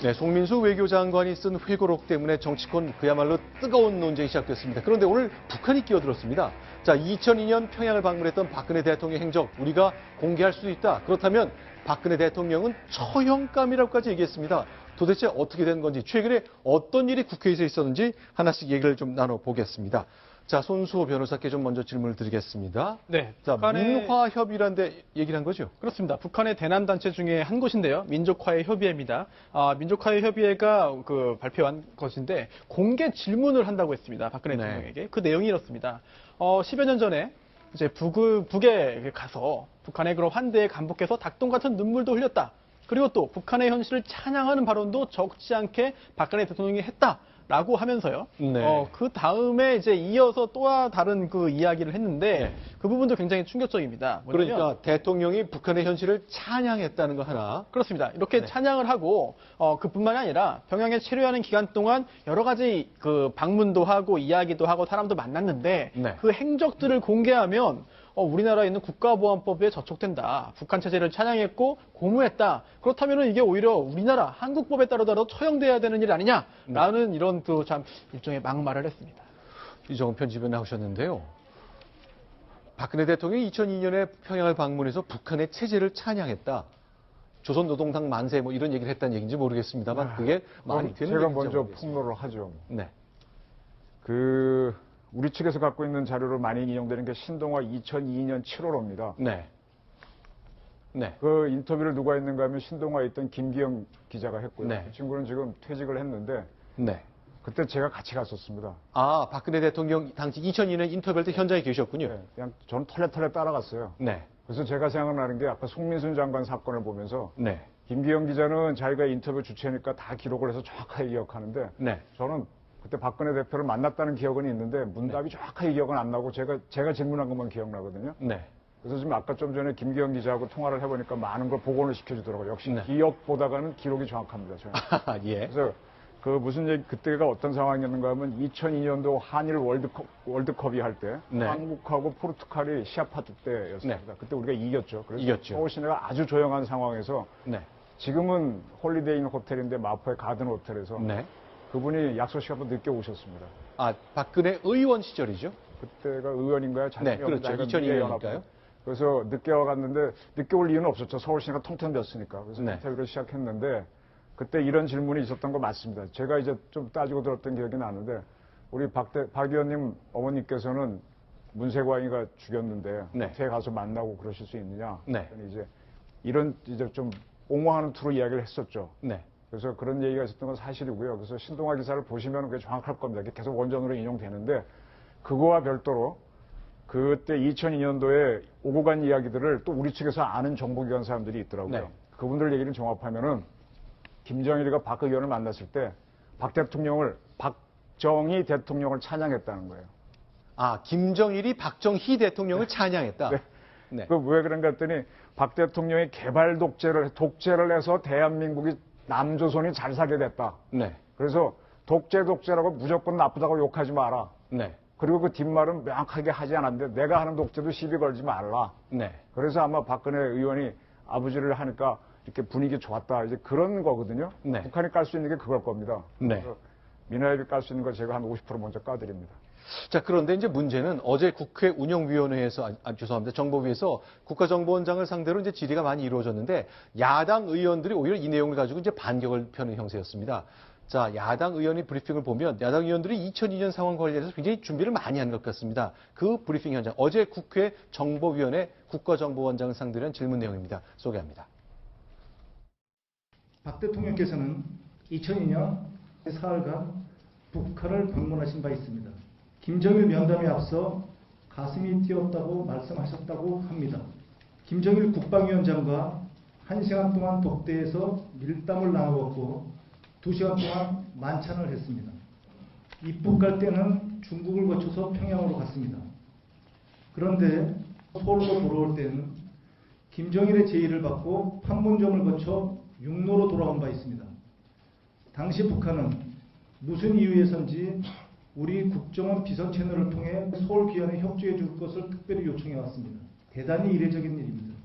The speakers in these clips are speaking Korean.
네, 송민수 외교장관이 쓴 회고록 때문에 정치권 그야말로 뜨거운 논쟁이 시작됐습니다. 그런데 오늘 북한이 끼어들었습니다. 자, 2002년 평양을 방문했던 박근혜 대통령 행적 우리가 공개할 수도 있다. 그렇다면 박근혜 대통령은 처형감이라고까지 얘기했습니다. 도대체 어떻게 된 건지, 최근에 어떤 일이 국회에서 있었는지 하나씩 얘기를 좀 나눠보겠습니다. 자, 손수호 변호사께 좀 먼저 질문을 드리겠습니다. 네. 자, 민화협의라는 데 얘기를 한 거죠? 그렇습니다. 북한의 대남단체 중에 한 곳인데요. 민족화의 협의회입니다. 민족화의 협의회가 발표한 것인데 공개 질문을 한다고 했습니다. 박근혜 대통령에게. 그 내용이 이렇습니다. 10여 년 전에 이제 북에 가서 북한의 그런 환대에 감복해서 닭똥 같은 눈물도 흘렸다. 그리고 또 북한의 현실을 찬양하는 발언도 적지 않게 박근혜 대통령이 했다. 라고 하면서요. 네. 그 다음에 이제 이어서 또 다른 그 이야기를 했는데 그 부분도 굉장히 충격적입니다. 그러니까 대통령이 북한의 현실을 찬양했다는 거 하나. 그렇습니다. 이렇게 찬양을 하고 그뿐만이 아니라 평양에 체류하는 기간 동안 여러 가지 그 방문도 하고 이야기도 하고 사람도 만났는데 그 행적들을 공개하면 우리나라에 있는 국가보안법에 저촉된다. 북한 체제를 찬양했고 고무했다. 그렇다면 이게 오히려 우리나라 한국법에 따르더라도 처형돼야 되는 일 아니냐라는 이런 또 참 일종의 막말을 했습니다. 이정은 편집에 나오셨는데요. 박근혜 대통령이 2002년에 평양을 방문해서 북한의 체제를 찬양했다. 조선노동당 만세 뭐 이런 얘기를 했다는 얘기인지 모르겠습니다만 그게 말이 되는 제가 얘기인지 먼저 모르겠습니다. 폭로를 하죠. 네. 우리 측에서 갖고 있는 자료로 많이 인용되는 게 신동아 2002년 7월호입니다. 네. 네. 그 인터뷰를 누가 했는가 하면 신동아에 있던 김기영 기자가 했고요. 네. 그 친구는 지금 퇴직을 했는데 네. 그때 제가 같이 갔었습니다. 박근혜 대통령 당시 2002년 인터뷰할 때 현장에 계셨군요. 네, 그냥 저는 털레털레 따라갔어요. 네. 그래서 제가 생각나는 게 아까 송민순 장관 사건을 보면서 네. 김기영 기자는 자기가 인터뷰 주체니까 다 기록을 해서 정확하게 기억하는데 네. 저는 그때 박근혜 대표를 만났다는 기억은 있는데 문답이 정확하게 기억은 안 나고 제가 질문한 것만 기억나거든요. 네. 그래서 지금 아까 좀 전에 김기영 기자하고 통화를 해보니까 많은 걸 복원을 시켜주더라고요. 역시 네. 기억보다가는 기록이 정확합니다. 저는. 예. 그래서 그때가 어떤 상황이었는가 하면 2002년도 한일 월드컵이 할 때 한국하고 포르투갈이 시합하던 때였습니다. 그때 우리가 이겼죠. 그래서 이겼죠. 서울 시내가 아주 조용한 상황에서 지금은 홀리데이 인 호텔인데 마포의 가든 호텔에서 그분이 약속 시간보다 늦게 오셨습니다. 박근혜 의원 시절이죠? 그때가 의원인가요? 네, 그렇죠. 2002년이니까요. 그래서 늦게 와갔는데 늦게 올 이유는 없었죠. 서울 시내가 텅텅 비었으니까. 그래서 인터뷰를 시작했는데 그때 이런 질문이 있었던 거 맞습니다. 제가 이제 좀 따지고 들었던 기억이 나는데 우리 박 의원님 어머니께서는 문세광이가 죽였는데 어떻게 가서 만나고 그러실 수 있느냐. 이제 이런 이제 좀 옹호하는 투로 이야기를 했었죠. 그래서 그런 얘기가 있었던 건 사실이고요. 그래서 신동아 기사를 보시면 그게 정확할 겁니다. 계속 원전으로 인용되는데 그거와 별도로 그때 2002년도에 오고 간 이야기들을 또 우리 측에서 아는 정보기관 사람들이 있더라고요. 그분들 얘기를 종합하면은 김정일이가 박 의원을 만났을 때 박정희 대통령을 찬양했다는 거예요. 김정일이 박정희 대통령을 찬양했다? 네. 왜 그런가 했더니 박 대통령이 개발 독재를 해서 대한민국이 남조선이 잘 살게 됐다. 그래서 독재라고 무조건 나쁘다고 욕하지 마라. 그리고 그 뒷말은 명확하게 하지 않았는데 내가 하는 독재도 시비 걸지 말라. 그래서 아마 박근혜 의원이 아버지를 하니까 이렇게 분위기 좋았다. 이제 그런 거거든요. 북한이 깔 수 있는 게 그걸 겁니다. 민화협이 깔 수 있는 거 제가 한 50% 먼저 까드립니다. 자, 그런데 이제 문제는 어제 국회 운영위원회에서, 죄송합니다. 정보위에서 국가정보원장을 상대로 이제 질의가 많이 이루어졌는데 야당 의원들이 오히려 이 내용을 가지고 이제 반격을 펴는 형세였습니다. 자, 야당 의원이 브리핑을 보면 야당 의원들이 2002년 상황 관련해서 굉장히 준비를 많이 한 것 같습니다. 그 브리핑 현장, 어제 국회 정보위원회 국가정보원장을 상대로 한 질문 내용입니다. 소개합니다. 박 대통령께서는 2002년 사흘간 북한을 방문하신 바 있습니다. 김정일 면담에 앞서 가슴이 뛰었다고 말씀하셨다고 합니다. 김정일 국방위원장과 1시간 동안 독대에서 밀담을 나누었고 2시간 동안 만찬을 했습니다. 입국 갈 때는 중국을 거쳐서 평양으로 갔습니다. 그런데 서울로 돌아올 때는 김정일의 제의를 받고 판문점을 거쳐 육로로 돌아온 바 있습니다. 당시 북한은 무슨 이유에선지 우리 국정원 비선 채널을 통해 서울 귀환에 협조해 줄 것을 특별히 요청해 왔습니다. 대단히 이례적인 일입니다.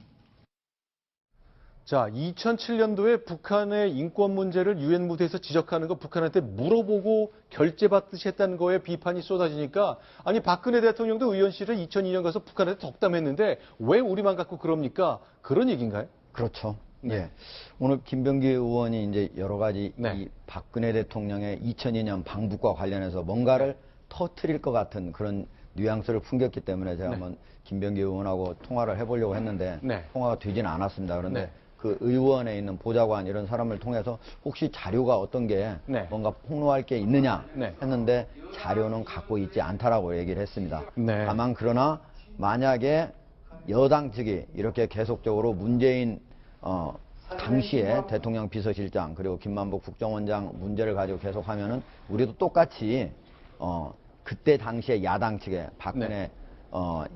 자, 2007년도에 북한의 인권 문제를 유엔 무대에서 지적하는 거 북한한테 물어보고 결재받듯이 했다는 거에 비판이 쏟아지니까 아니 박근혜 대통령도 의원실을 2002년 가서 북한한테 덕담했는데 왜 우리만 갖고 그럽니까? 그런 얘기인가요? 그렇죠. 네. 예. 오늘 김병기 의원이 이제 여러 가지 네. 이 박근혜 대통령의 2002년 방북과 관련해서 뭔가를 터트릴 것 같은 그런 뉘앙스를 풍겼기 때문에 제가 네. 한번 김병기 의원하고 통화를 해보려고 했는데 네. 통화가 되지는 않았습니다. 그런데 네. 그 의원에 있는 보좌관 이런 사람을 통해서 혹시 자료가 어떤 게 네. 뭔가 폭로할 게 있느냐 네. 했는데 자료는 갖고 있지 않다라고 얘기를 했습니다. 네. 다만 그러나 만약에 여당 측이 이렇게 계속적으로 문재인 당시에 대통령 비서실장 그리고 김만복 국정원장 문제를 가지고 계속하면은 우리도 똑같이 그때 당시에 야당 측에 박근혜 네.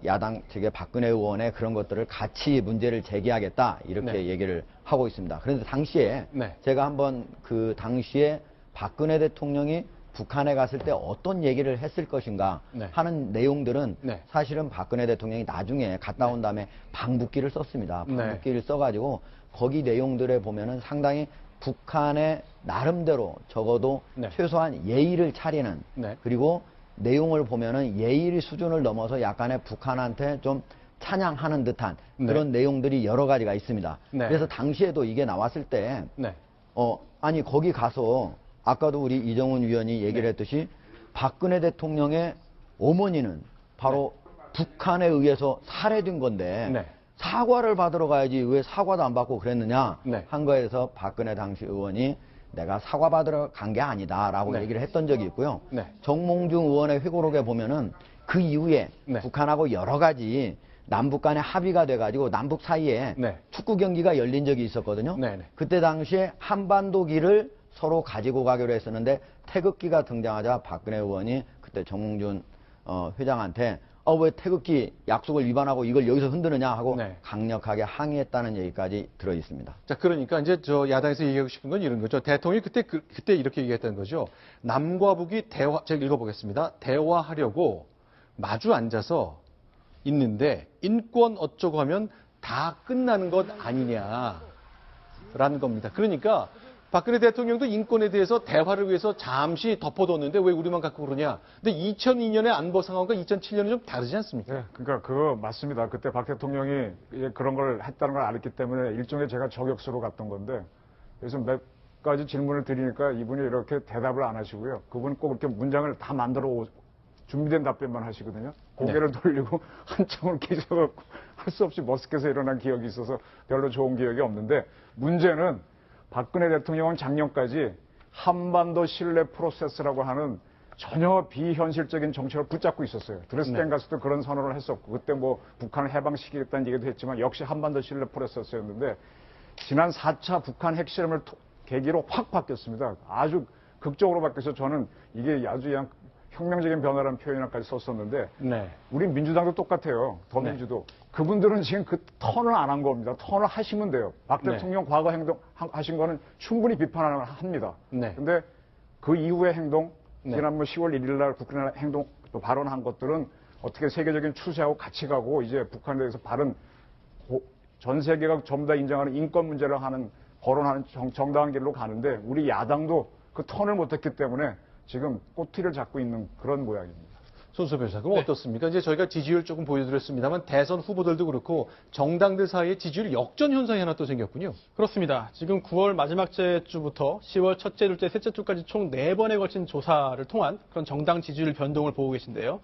야당 측의 박근혜 의원의 그런 것들을 같이 문제를 제기하겠다 이렇게 네. 얘기를 하고 있습니다. 그런데 당시에 네. 제가 한번 그 당시에 박근혜 대통령이 북한에 갔을 때 어떤 얘기를 했을 것인가 네. 하는 내용들은 네. 사실은 박근혜 대통령이 나중에 갔다 온 다음에 방북기를 썼습니다. 네. 방북기를 써가지고 거기 내용들에 보면은 상당히 북한의 나름대로 적어도 네. 최소한 예의를 차리는 네. 그리고 내용을 보면은 예의 수준을 넘어서 약간의 북한한테 좀 찬양하는 듯한 네. 그런 내용들이 여러 가지가 있습니다. 네. 그래서 당시에도 이게 나왔을 때 네. 아니 거기 가서 아까도 우리 이정훈 위원이 얘기를 네. 했듯이 박근혜 대통령의 어머니는 바로 북한에 의해서 살해된 건데 네. 사과를 받으러 가야지 왜 사과도 안 받고 그랬느냐 네. 한 거에서 박근혜 당시 의원이 내가 사과 받으러 간 게 아니다라고 네. 얘기를 했던 적이 있고요. 네. 정몽중 의원의 회고록에 보면은 그 이후에 네. 북한하고 여러 가지 남북 간의 합의가 돼가지고 남북 사이에 네. 축구 경기가 열린 적이 있었거든요. 네, 네. 그때 당시에 한반도기를 서로 가지고 가기로 했었는데 태극기가 등장하자 박근혜 의원이 그때 정몽준 회장한테 왜 태극기 약속을 위반하고 이걸 여기서 흔드느냐 하고 네. 강력하게 항의했다는 얘기까지 들어 있습니다. 자, 그러니까 이제 저 야당에서 얘기하고 싶은 건 이런 거죠. 대통령이 그때 이렇게 얘기했다는 거죠. 남과 북이 제가 읽어보겠습니다. 대화하려고 마주 앉아서 있는데 인권 어쩌고 하면 다 끝나는 것 아니냐라는 겁니다. 그러니까 박근혜 대통령도 인권에 대해서 대화를 위해서 잠시 덮어뒀는데 왜 우리만 갖고 그러냐. 근데 2002년의 안보 상황과 2007년은 좀 다르지 않습니까? 네, 그러니까 그거 맞습니다. 그때 박 대통령이 그런 걸 했다는 걸 알았기 때문에 일종의 제가 저격수로 갔던 건데 그래서 몇 가지 질문을 드리니까 이분이 이렇게 대답을 안 하시고요. 그분 꼭 이렇게 문장을 다 만들어 준비된 답변만 하시거든요. 고개를 돌리고 한참을 계셔갖고 할 수 없이 머쓱해서 일어난 기억이 있어서 별로 좋은 기억이 없는데 문제는 박근혜 대통령은 작년까지 한반도 신뢰 프로세스라고 하는 전혀 비현실적인 정책을 붙잡고 있었어요. 드레스덴 갔을 때 그런 선언을 했었고 그때 뭐 북한을 해방시키겠다는 얘기도 했지만 역시 한반도 신뢰 프로세스였는데 지난 4차 북한 핵실험을 계기로 확 바뀌었습니다. 아주 극적으로 바뀌어서 저는 이게 아주 그냥 혁명적인 변화라는 표현까지 썼었는데 네. 우리 민주당도 똑같아요. 더민주도. 그분들은 지금 그 턴을 안 한 겁니다. 턴을 하시면 돼요. 박 네. 대통령 과거 행동 하신 거는 충분히 비판을 합니다. 네. 근데 그 이후의 행동, 네. 지난 10월 1일 날 북한의 행동, 또 발언한 것들은 어떻게 세계적인 추세하고 같이 가고 이제 북한에 대해서 전 세계가 전부 다 인정하는 인권 문제를 거론하는 정당한 길로 가는데 우리 야당도 그 턴을 못했기 때문에 지금 꼬투리를 잡고 있는 그런 모양입니다. 손수 변호사, 그럼 어떻습니까? 이제 저희가 지지율 조금 보여드렸습니다만 대선 후보들도 그렇고 정당들 사이에 지지율 역전 현상이 하나 또 생겼군요. 그렇습니다. 지금 9월 마지막 주부터 10월 첫째, 둘째, 셋째 주까지 총 4번에 걸친 조사를 통한 그런 정당 지지율 변동을 보고 계신데요.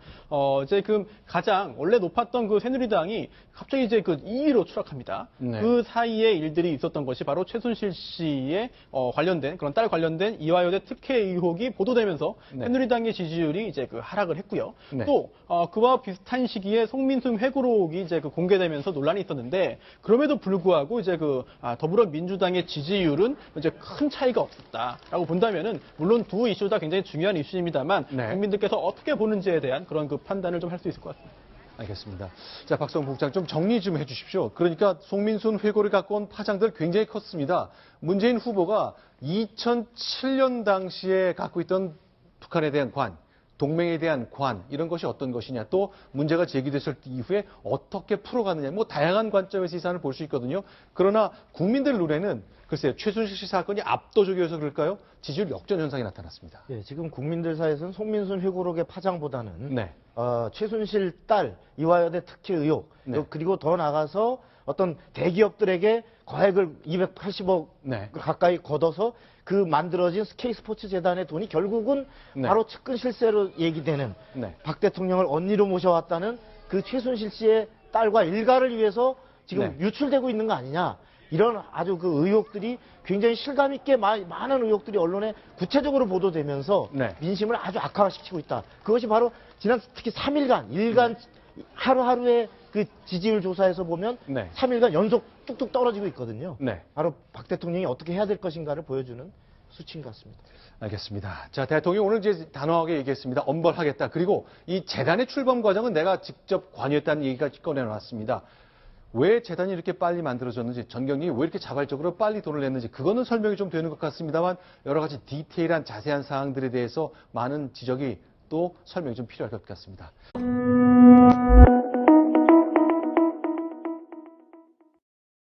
이제 그 가장 원래 높았던 그 새누리당이 갑자기 이제 그 2위로 추락합니다. 네. 그 사이에 일들이 있었던 것이 바로 최순실 씨의 관련된 그런 딸 관련된 이화여대 특혜 의혹이 보도되면서 네. 새누리당의 지지율이 이제 그 하락을 했고요. 네. 또 그와 비슷한 시기에 송민순 회고록이 이제 그 공개되면서 논란이 있었는데 그럼에도 불구하고 이제 더불어민주당의 지지율은 이제 큰 차이가 없었다라고 본다면은 물론 두 이슈 다 굉장히 중요한 이슈입니다만 네. 국민들께서 어떻게 보는지에 대한 그런 그 판단을 좀 할 수 있을 것 같습니다. 알겠습니다. 자, 박성훈 국장 좀 정리 좀 해주십시오. 그러니까 송민순 회고를 갖고 온 파장들 굉장히 컸습니다. 문재인 후보가 2007년 당시에 갖고 있던 북한에 대한 관, 동맹에 대한 관 이런 것이 어떤 것이냐 또 문제가 제기됐을 이후에 어떻게 풀어가느냐 뭐 다양한 관점에서 이 사안을 볼 수 있거든요. 그러나 국민들 눈에는 글쎄요 최순실 씨 사건이 압도적이어서 그럴까요? 지지율 역전 현상이 나타났습니다. 예, 지금 국민들 사이에서는 송민순 회고록의 파장보다는 네. 최순실 딸 이화여대 특혜 의혹 네. 그리고 더 나가서 어떤 대기업들에게 거액을 280억 네. 가까이 걷어서 그 만들어진 K스포츠 재단의 돈이 결국은 네. 바로 측근 실세로 얘기되는 네. 박 대통령을 언니로 모셔왔다는 그 최순실 씨의 딸과 일가를 위해서 지금 네. 유출되고 있는 거 아니냐. 이런 아주 그 의혹들이 굉장히 실감 있게 많은 의혹들이 언론에 구체적으로 보도되면서 네. 민심을 아주 악화시키고 있다. 그것이 바로 지난 특히 3일간 일간 하루하루의 그 지지율 조사에서 보면 네. 3일간 연속 뚝뚝 떨어지고 있거든요. 네. 바로 박 대통령이 어떻게 해야 될 것인가를 보여주는 수치인 것 같습니다. 알겠습니다. 자, 대통령이 오늘 이제 단호하게 얘기했습니다. 엄벌하겠다. 그리고 이 재단의 출범 과정은 내가 직접 관여했다는 얘기가 꺼내놨습니다. 왜 재단이 이렇게 빨리 만들어졌는지, 전경련이 왜 이렇게 자발적으로 빨리 돈을 냈는지 그거는 설명이 좀 되는 것 같습니다만 여러 가지 디테일한 자세한 사항들에 대해서 많은 지적이 또 설명이 좀 필요할 것 같습니다.